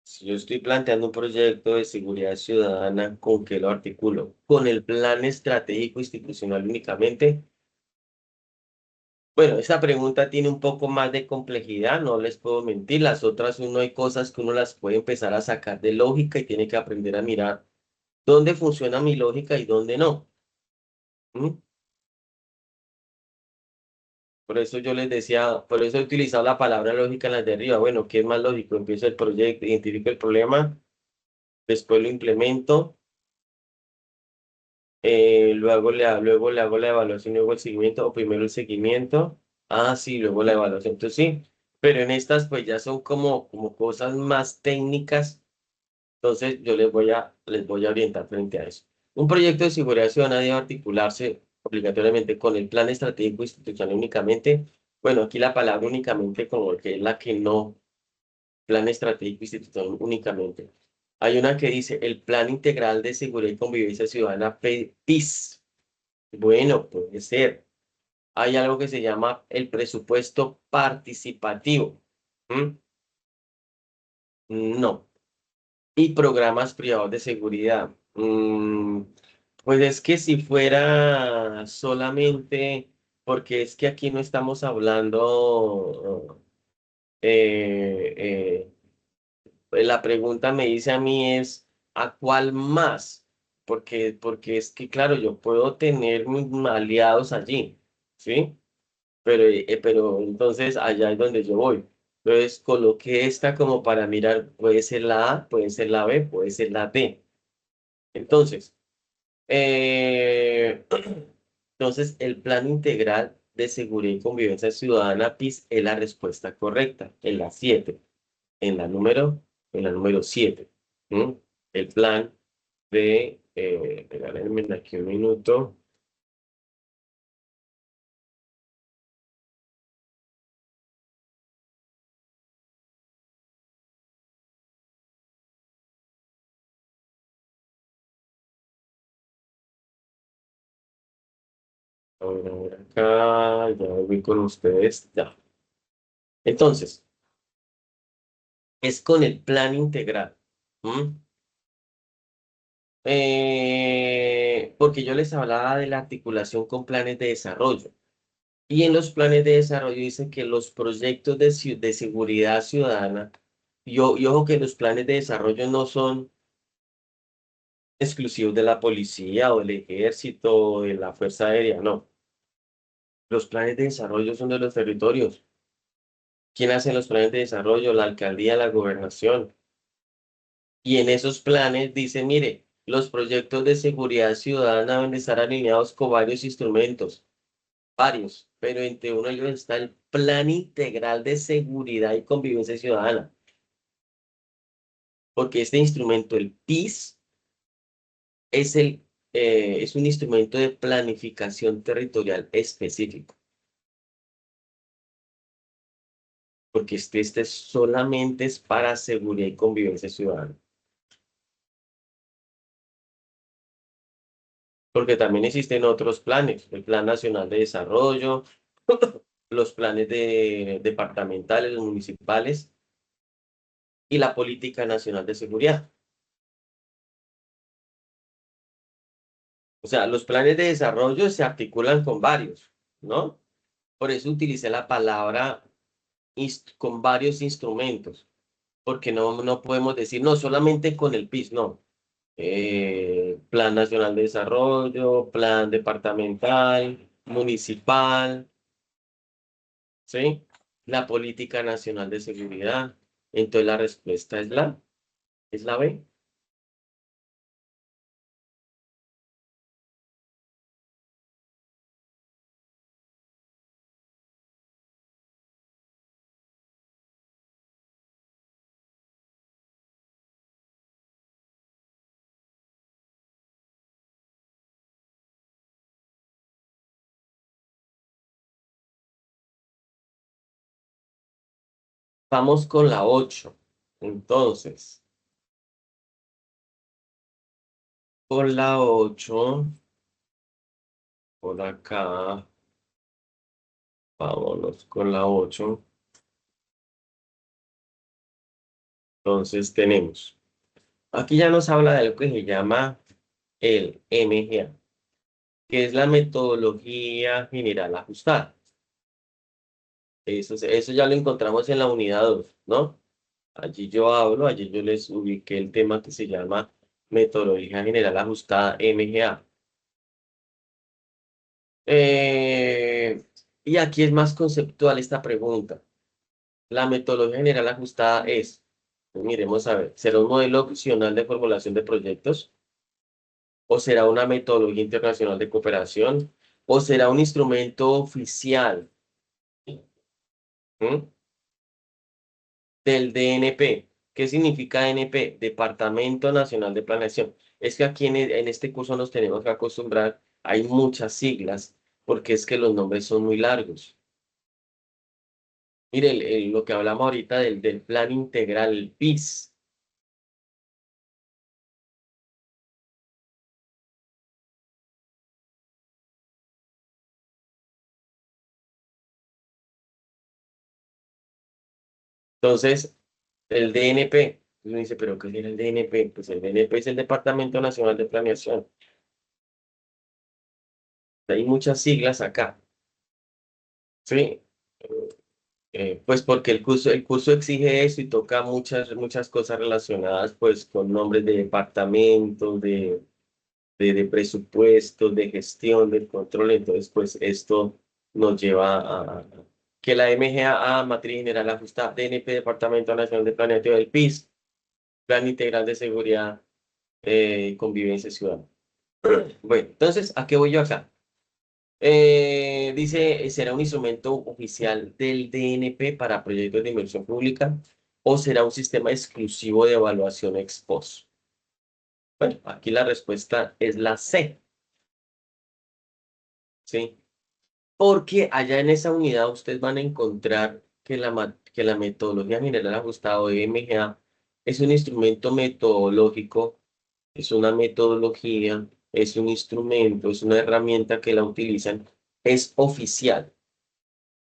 A: Si yo estoy planteando un proyecto de seguridad ciudadana, ¿con qué lo articulo? ¿Con el plan estratégico institucional únicamente? Bueno, esa pregunta tiene un poco más de complejidad, no les puedo mentir. Las otras, uno hay cosas que uno las puede empezar a sacar de lógica y tiene que aprender a mirar dónde funciona mi lógica y dónde no. ¿Mm? Por eso yo les decía, por eso he utilizado la palabra lógica en las de arriba. Bueno, ¿qué es más lógico? Empiezo el proyecto, identifico el problema, después lo implemento, luego le hago la evaluación, luego el seguimiento, o primero el seguimiento, sí, luego la evaluación. Entonces sí, pero en estas pues ya son como cosas más técnicas, entonces yo les voy a orientar frente a eso. Un proyecto de seguridad ciudadana debe articularse obligatoriamente con el plan estratégico institucional únicamente. Bueno, aquí la palabra únicamente como que es la que no, plan estratégico institucional únicamente. Hay una que dice el Plan Integral de Seguridad y Convivencia Ciudadana PIS. Bueno, puede ser. Hay algo que se llama el presupuesto participativo. ¿Mm? No. Y programas privados de seguridad. Pues es que si fuera solamente, porque es que aquí no estamos hablando, la pregunta me dice a mí es, ¿a cuál más? Porque es que, claro, yo puedo tener mis aliados allí, ¿sí? Pero entonces allá es donde yo voy. Entonces coloqué esta como para mirar, puede ser la A, puede ser la B, puede ser la D. Entonces, eh, entonces el Plan Integral de Seguridad y Convivencia Ciudadana PIS es la respuesta correcta, en la 7, en la número 7. El plan regálenme aquí un minuto. Ahora acá, ya voy con ustedes, ya. Entonces, es con el plan integral. ¿Mm? Porque yo les hablaba de la articulación con planes de desarrollo. Y en los planes de desarrollo dice que los proyectos de seguridad ciudadana, y ojo que los planes de desarrollo no son exclusivos de la policía o del ejército o de la Fuerza Aérea, no. Los planes de desarrollo son de los territorios. ¿Quién hace los planes de desarrollo? La alcaldía, la gobernación. Y en esos planes dice, mire, los proyectos de seguridad ciudadana deben de estar alineados con varios instrumentos, varios, pero entre uno de ellos está el Plan Integral de Seguridad y Convivencia Ciudadana, porque este instrumento, el PIS, es es un instrumento de planificación territorial específico, porque este solamente es para seguridad y convivencia ciudadana. Porque también existen otros planes, el Plan Nacional de Desarrollo, los planes departamentales, los municipales y la Política Nacional de Seguridad. O sea, los planes de desarrollo se articulan con varios, ¿no? Por eso utilicé la palabra con varios instrumentos, porque no podemos decir, no, solamente con el PIS, no. Plan Nacional de Desarrollo, Plan Departamental, Municipal, ¿sí? La Política Nacional de Seguridad. Entonces la respuesta es la B. Vamos con la 8. Entonces, por la 8, por acá, vámonos con la 8. Entonces tenemos, aquí ya nos habla de lo que se llama el MGA, que es la metodología general ajustada. Eso ya lo encontramos en la unidad 2, ¿no? Allí yo les ubiqué el tema que se llama metodología general ajustada MGA. Y aquí es más conceptual esta pregunta. La metodología general ajustada es, pues miremos a ver, ¿será un modelo opcional de formulación de proyectos? ¿O será una metodología internacional de cooperación? ¿O será un instrumento oficial? ¿Mm? Del DNP? ¿Qué significa DNP? Departamento Nacional de Planeación. Es que aquí en este curso nos tenemos que acostumbrar, hay muchas siglas, porque es que los nombres son muy largos. Mire, lo que hablamos ahorita del plan integral, el PIS. Entonces, el DNP, uno dice, ¿pero qué es el DNP? Pues el DNP es el Departamento Nacional de Planeación. Hay muchas siglas acá, ¿sí? Pues porque el curso exige eso y toca muchas cosas relacionadas pues con nombres de departamentos, de presupuestos, de gestión, del control. Entonces, pues esto nos lleva a que la MGA, Matriz General Ajustada, DNP, Departamento Nacional de Planeación del PIS, Plan Integral de Seguridad y Convivencia Ciudadana. Bueno, entonces, ¿a qué voy yo acá? Dice, ¿será un instrumento oficial del DNP para proyectos de inversión pública o será un sistema exclusivo de evaluación ex post? Bueno, aquí la respuesta es la C, ¿sí? Porque allá en esa unidad ustedes van a encontrar que la metodología general ajustada o MGA es un instrumento metodológico, es una metodología, es un instrumento, es una herramienta que la utilizan, es oficial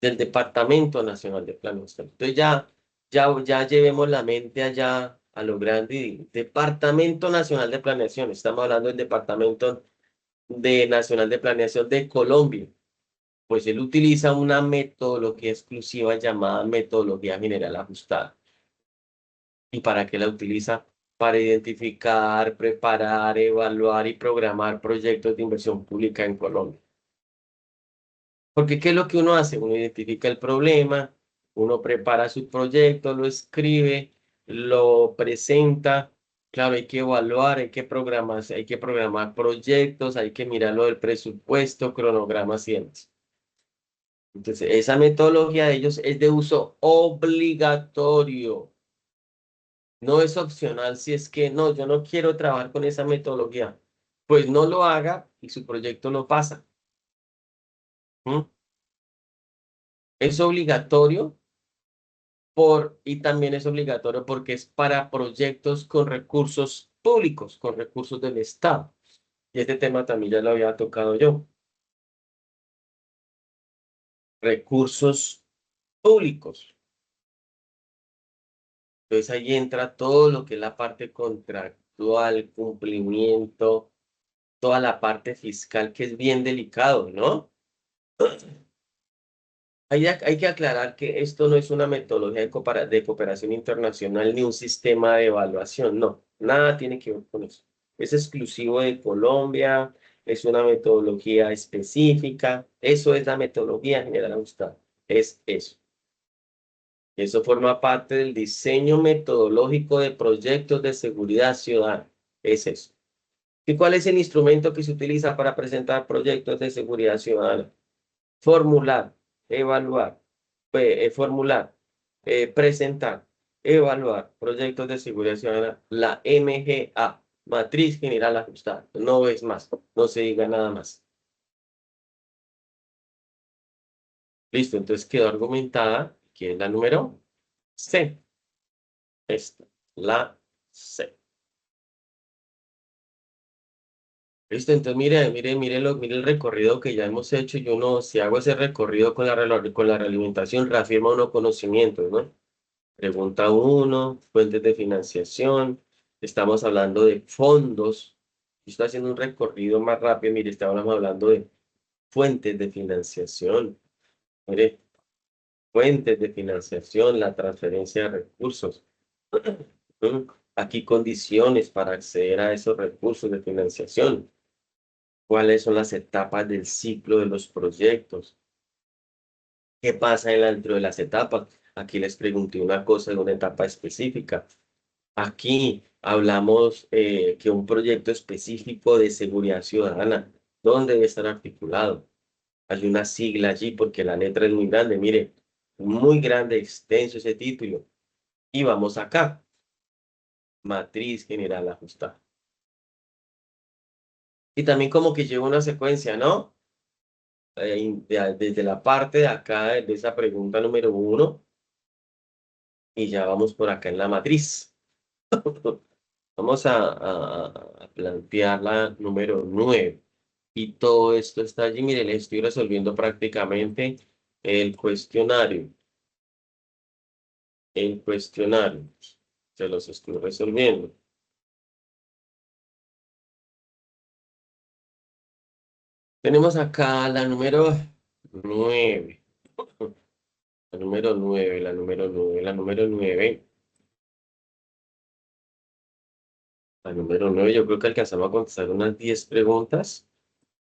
A: del Departamento Nacional de Planeación. Entonces ya llevemos la mente allá a lo grande y Departamento Nacional de Planeación. Estamos hablando del Departamento Nacional de Planeación de Colombia. Pues él utiliza una metodología exclusiva llamada metodología general ajustada. ¿Y para qué la utiliza? para identificar, preparar, evaluar y programar proyectos de inversión pública en Colombia. Porque ¿qué es lo que uno hace? Uno identifica el problema, uno prepara su proyecto, lo escribe, lo presenta. Claro, hay que evaluar, hay que programar proyectos, hay que mirar lo del presupuesto, cronogramas y demás. Entonces, esa metodología de ellos es de uso obligatorio. No es opcional si es que no, yo no quiero trabajar con esa metodología. Pues no lo haga y su proyecto no pasa. ¿Mm? Es obligatorio y también es obligatorio porque es para proyectos con recursos públicos, con recursos del Estado. Y este tema también ya lo había tocado yo. Recursos públicos. Entonces ahí entra todo lo que es la parte contractual, cumplimiento, toda la parte fiscal que es bien delicado, ¿no? Hay que aclarar que esto no es una metodología de cooperación internacional ni un sistema de evaluación, no, nada tiene que ver con eso. Es exclusivo de Colombia, es una metodología específica, eso es la metodología general ajustada, es eso. Eso forma parte del diseño metodológico de proyectos de seguridad ciudadana, es eso. ¿Y cuál es el instrumento que se utiliza para presentar proyectos de seguridad ciudadana? Formular, evaluar, formular, presentar, evaluar proyectos de seguridad ciudadana, la MGA, Matriz General Ajustada. No es más, no se diga nada más. Listo, entonces quedó argumentada, que es la número C. Esta, la C. Listo, entonces mire el recorrido que ya hemos hecho. Y uno, si hago ese recorrido con con la realimentación, reafirma uno conocimientos, ¿no? Pregunta uno, fuentes de financiación. Estamos hablando de fondos. Estoy haciendo un recorrido más rápido. Mire, estamos hablando de fuentes de financiación. Mire, fuentes de financiación, la transferencia de recursos. ¿Mm? Aquí condiciones para acceder a esos recursos de financiación. ¿Cuáles son las etapas del ciclo de los proyectos? ¿Qué pasa dentro de las etapas? Aquí les pregunté una cosa de una etapa específica. Aquí hablamos que un proyecto específico de seguridad ciudadana, ¿dónde debe estar articulado? Hay una sigla allí porque la letra es muy grande, mire, muy grande, extenso ese título. Y vamos acá, matriz general ajustada. Y también como que lleva una secuencia, ¿no? Desde la parte de acá, de esa pregunta número uno, y ya vamos por acá en la matriz. Vamos a plantear la número 9. Y todo esto está allí. Mire, le estoy resolviendo prácticamente el cuestionario. El cuestionario. Se los estoy resolviendo. Tenemos acá la número 9. La número 9, la número 9, la número 9. La número 9, yo creo que alcanzamos a contestar unas 10 preguntas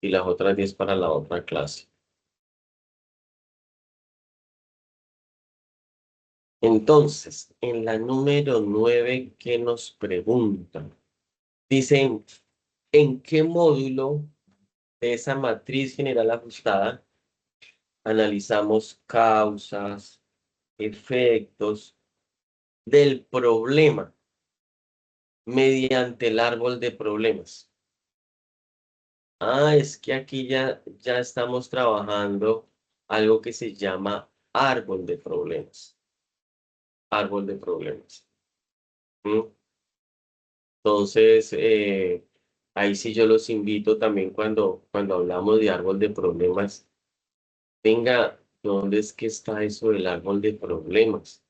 A: y las otras 10 para la otra clase. Entonces, en la número 9, ¿qué nos preguntan? Dicen, ¿en qué módulo de esa matriz general ajustada analizamos causas, efectos del problema mediante el árbol de problemas? Ah, es que aquí ya estamos trabajando algo que se llama árbol de problemas. Árbol de problemas. ¿Mm? Entonces, ahí sí yo los invito también cuando hablamos de árbol de problemas. Venga, ¿dónde es que está eso del árbol de problemas?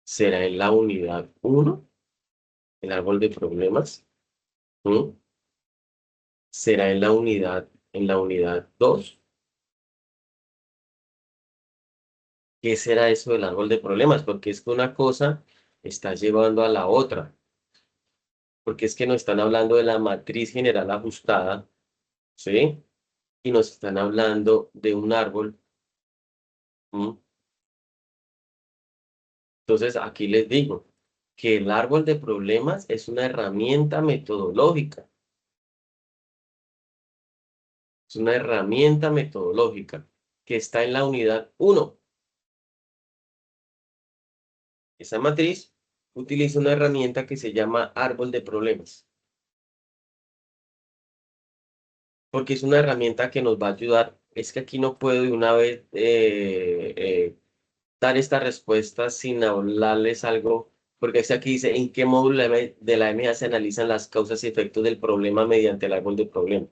A: ¿Será en la unidad uno, el árbol de problemas? ¿Mm? ¿Será en la unidad 2? ¿Qué será eso del árbol de problemas? Porque es que una cosa está llevando a la otra. porque es que nos están hablando de la matriz general ajustada, ¿sí? Y nos están hablando de un árbol. ¿M? Entonces, aquí les digo que el árbol de problemas es una herramienta metodológica, es una herramienta metodológica que está en la unidad 1. Esa matriz utiliza una herramienta que se llama árbol de problemas, porque es una herramienta que nos va a ayudar. Es que aquí no puedo de una vez dar esta respuesta sin hablarles algo, porque es que aquí dice en qué módulo de la MA se analizan las causas y efectos del problema mediante el árbol de problemas.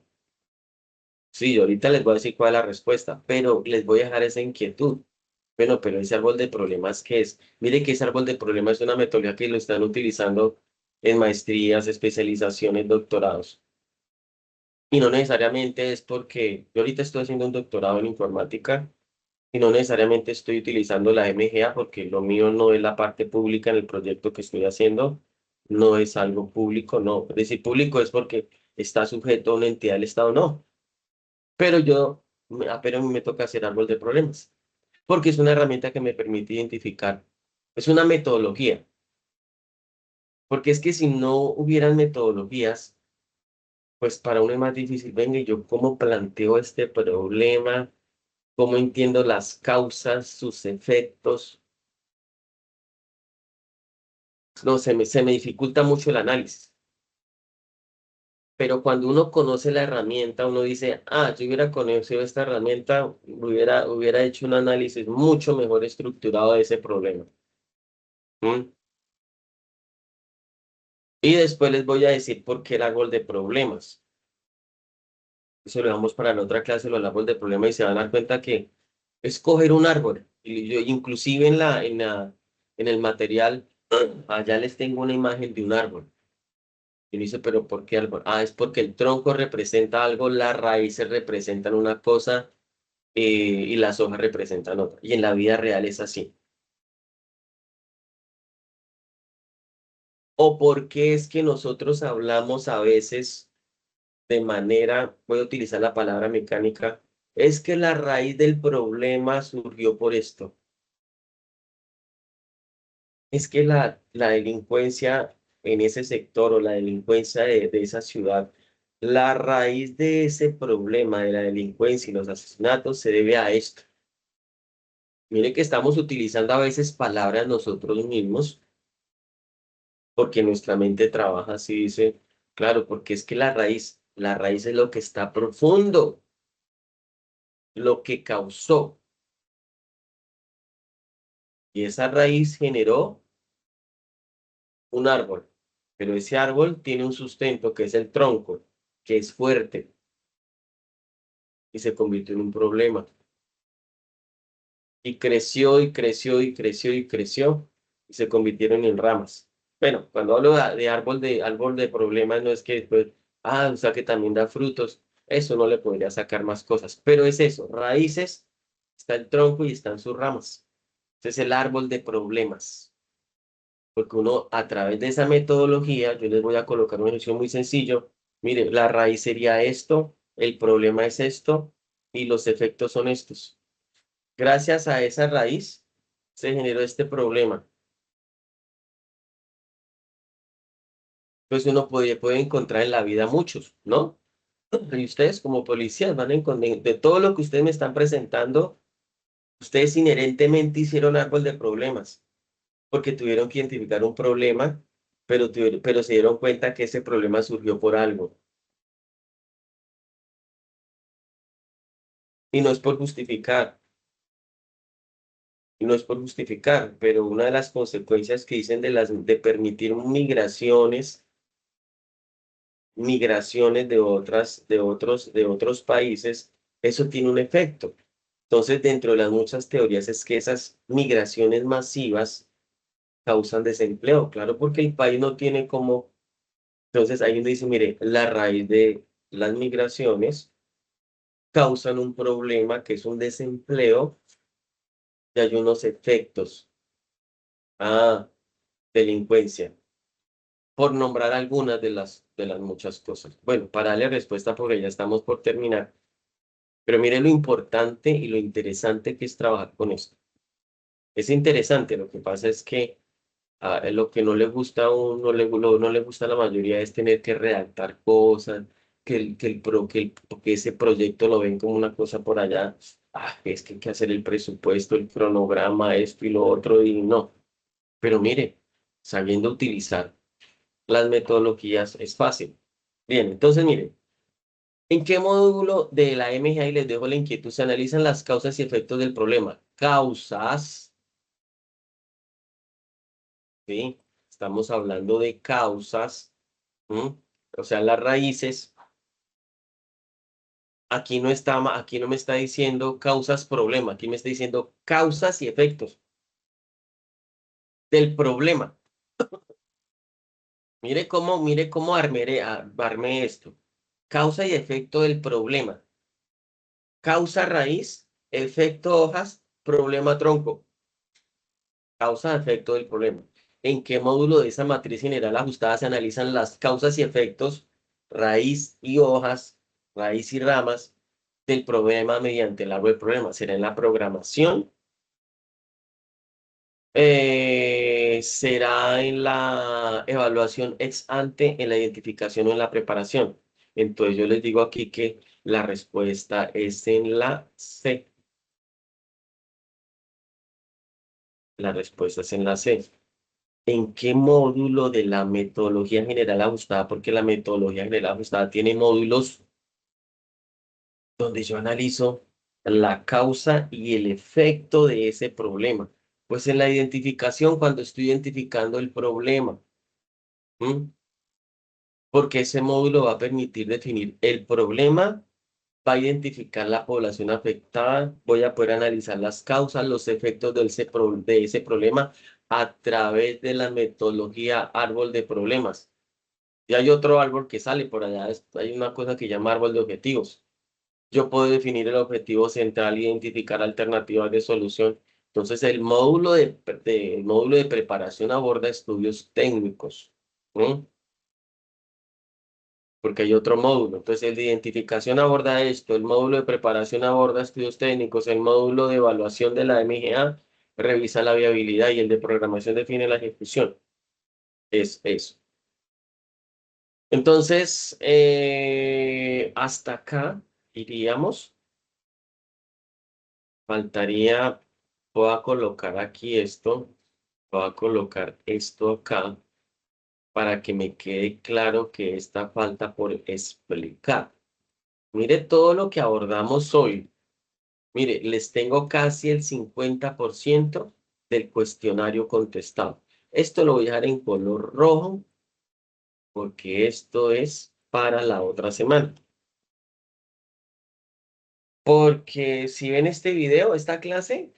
A: Sí, yo ahorita les voy a decir cuál es la respuesta, pero les voy a dejar esa inquietud. Bueno, pero ese árbol de problemas, ¿qué es? Mire que ese árbol de problemas es una metodología que lo están utilizando en maestrías, especializaciones, doctorados. Y no necesariamente es porque yo ahorita estoy haciendo un doctorado en informática y no necesariamente estoy utilizando la MGA porque lo mío no es la parte pública en el proyecto que estoy haciendo, no es algo público, no. Es decir, público es porque está sujeto a una entidad del Estado, no. Pero pero a mí me toca hacer árbol de problemas, porque es una herramienta que me permite identificar, es una metodología, porque es que si no hubieran metodologías, pues para uno es más difícil, venga, y yo cómo planteo este problema, cómo entiendo las causas, sus efectos, no, se me dificulta mucho el análisis. Pero cuando uno conoce la herramienta, uno dice, ah, yo hubiera conocido esta herramienta, hubiera hecho un análisis mucho mejor estructurado de ese problema. ¿Mm? Y después les voy a decir por qué el árbol de problemas. Eso lo dejamos para la otra clase, los árboles de problemas, y se van a dar cuenta que es coger un árbol. Y yo, inclusive en el material, allá les tengo una imagen de un árbol. Y dice, pero ¿por qué árbol? Ah, es porque el tronco representa algo, las raíces representan una cosa y las hojas representan otra. Y en la vida real es así. ¿O por qué es que nosotros hablamos a veces de manera, voy a utilizar la palabra mecánica, es que la raíz del problema surgió por esto? Es que la delincuencia en ese sector o la delincuencia de esa ciudad, la raíz de ese problema de la delincuencia y los asesinatos se debe a esto. Mire que estamos utilizando a veces palabras nosotros mismos porque nuestra mente trabaja así, dice, claro, porque es que la raíz es lo que está profundo, lo que causó. Y esa raíz generó un árbol, pero ese árbol tiene un sustento que es el tronco, que es fuerte y se convirtió en un problema. Y creció y creció y creció y creció y se convirtieron en ramas. Bueno, cuando hablo de árbol de problemas, no es que después, o sea que también da frutos, eso no le podría sacar más cosas, pero es eso, raíces, está el tronco y están sus ramas. Ese es el árbol de problemas, porque uno a través de esa metodología, yo les voy a colocar un ejercicio muy sencillo, mire, la raíz sería esto, el problema es esto y los efectos son estos. Gracias a esa raíz se generó este problema. Pues uno puede encontrar en la vida muchos, ¿no? Y ustedes como policías van a encontrar, de todo lo que ustedes me están presentando, ustedes inherentemente hicieron árbol de problemas, porque tuvieron que identificar un problema, pero se dieron cuenta que ese problema surgió por algo. Y no es por justificar, y no es por justificar, pero una de las consecuencias que dicen de permitir migraciones de otros países, eso tiene un efecto. Entonces, dentro de las muchas teorías es que esas migraciones masivas causan desempleo, claro, porque el país no tiene como, entonces ahí uno dice, mire, la raíz de las migraciones causan un problema que es un desempleo y hay unos efectos, delincuencia. por nombrar algunas de las muchas cosas. Bueno, para darle respuesta, porque ya estamos por terminar, pero mire lo importante y lo interesante que es trabajar con esto. Es interesante, lo que pasa es que lo que no le gusta a uno, no le gusta a la mayoría es tener que redactar cosas, que ese proyecto lo ven como una cosa por allá. Es que hay que hacer el presupuesto, el cronograma, esto y lo otro, y no. Pero mire, sabiendo utilizar las metodologías es fácil. Bien, entonces mire, ¿en qué módulo de la MGI les dejo la inquietud? Se analizan las causas y efectos del problema. Causas, ¿sí? Estamos hablando de causas, ¿m? O sea, las raíces. Aquí no me está diciendo causas problema, aquí me está diciendo causas y efectos del problema. Mire cómo armé esto. Causa y efecto del problema. Causa raíz, efecto hojas, problema tronco. Causa, efecto del problema. ¿En qué módulo de esa matriz general ajustada se analizan las causas y efectos, raíz y hojas, raíz y ramas del problema mediante el árbol del problema? ¿Será en la programación? ¿Será en la evaluación ex ante, en la identificación o en la preparación? Entonces yo les digo aquí que la respuesta es en la C. La respuesta es en la C. ¿En qué módulo de la metodología general ajustada? Porque la metodología general ajustada tiene módulos donde yo analizo la causa y el efecto de ese problema. Pues en la identificación, cuando estoy identificando el problema, ¿m? Porque ese módulo va a permitir definir el problema, va a identificar la población afectada, voy a poder analizar las causas, los efectos de ese problema a través de la metodología árbol de problemas. Y hay otro árbol que sale por allá, hay una cosa que llama árbol de objetivos. Yo puedo definir el objetivo central, identificar alternativas de solución. Entonces, el módulo de preparación aborda estudios técnicos, ¿no? Porque hay otro módulo. Entonces, el de identificación aborda esto, el módulo de preparación aborda estudios técnicos, el módulo de evaluación de la MGA revisa la viabilidad y el de programación define la ejecución. Es eso. Entonces, hasta acá iríamos. Faltaría, voy a colocar aquí esto, voy a colocar esto acá para que me quede claro que esta falta por explicar. Mire todo lo que abordamos hoy. Mire, les tengo casi el 50% del cuestionario contestado. Esto lo voy a dejar en color rojo porque esto es para la otra semana. Porque si ven este video, esta clase,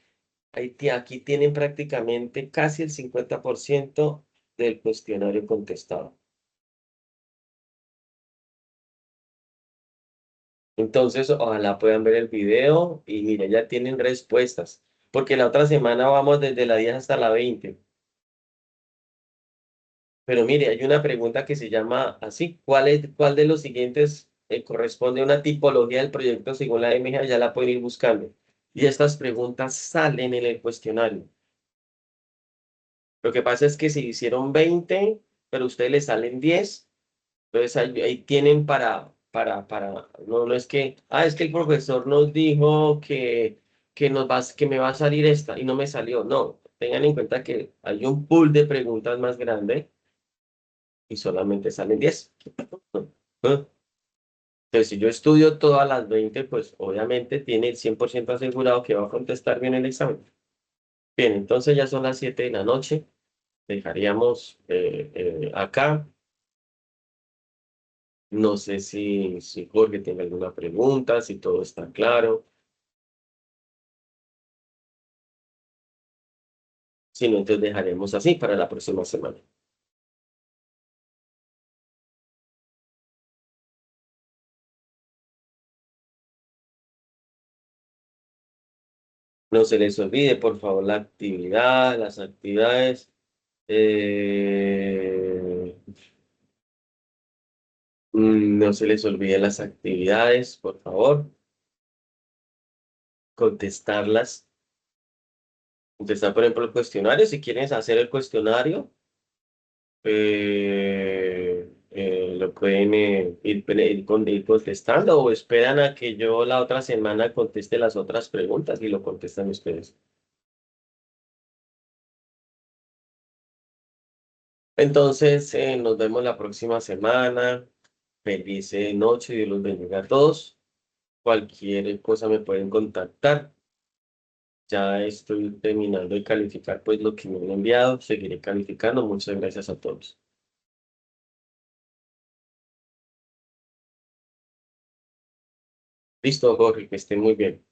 A: aquí tienen prácticamente casi el 50% del cuestionario contestado. Entonces, ojalá puedan ver el video y mire, ya tienen respuestas. Porque la otra semana vamos desde la 10 hasta la 20. Pero mire, hay una pregunta que se llama así: ¿cuál de los siguientes corresponde a una tipología del proyecto según la MGA? Ya la pueden ir buscando. Y estas preguntas salen en el cuestionario. Lo que pasa es que si hicieron 20, pero a ustedes les salen 10, entonces ahí tienen no es que, es que el profesor nos dijo que me va a salir esta y no me salió. No, tengan en cuenta que hay un pool de preguntas más grande y solamente salen 10. ¿No? Entonces, si yo estudio todas las 20, pues obviamente tiene el 100% asegurado que va a contestar bien el examen. Bien, entonces ya son las 7 de la noche. Dejaríamos acá. No sé si Jorge tiene alguna pregunta, si todo está claro. Si no, entonces dejaremos así para la próxima semana. No se les olvide, por favor, las actividades. No se les olvide las actividades, por favor. Contestarlas. Contestar, por ejemplo, el cuestionario. Si quieren hacer el cuestionario, lo pueden ir contestando o esperan a que yo la otra semana conteste las otras preguntas y lo contestan ustedes. Entonces, nos vemos la próxima semana. Feliz noche, Dios los bendiga a todos. Cualquier cosa me pueden contactar. Ya estoy terminando de calificar pues lo que me han enviado. Seguiré calificando. Muchas gracias a todos. Listo, Jorge, que estén muy bien.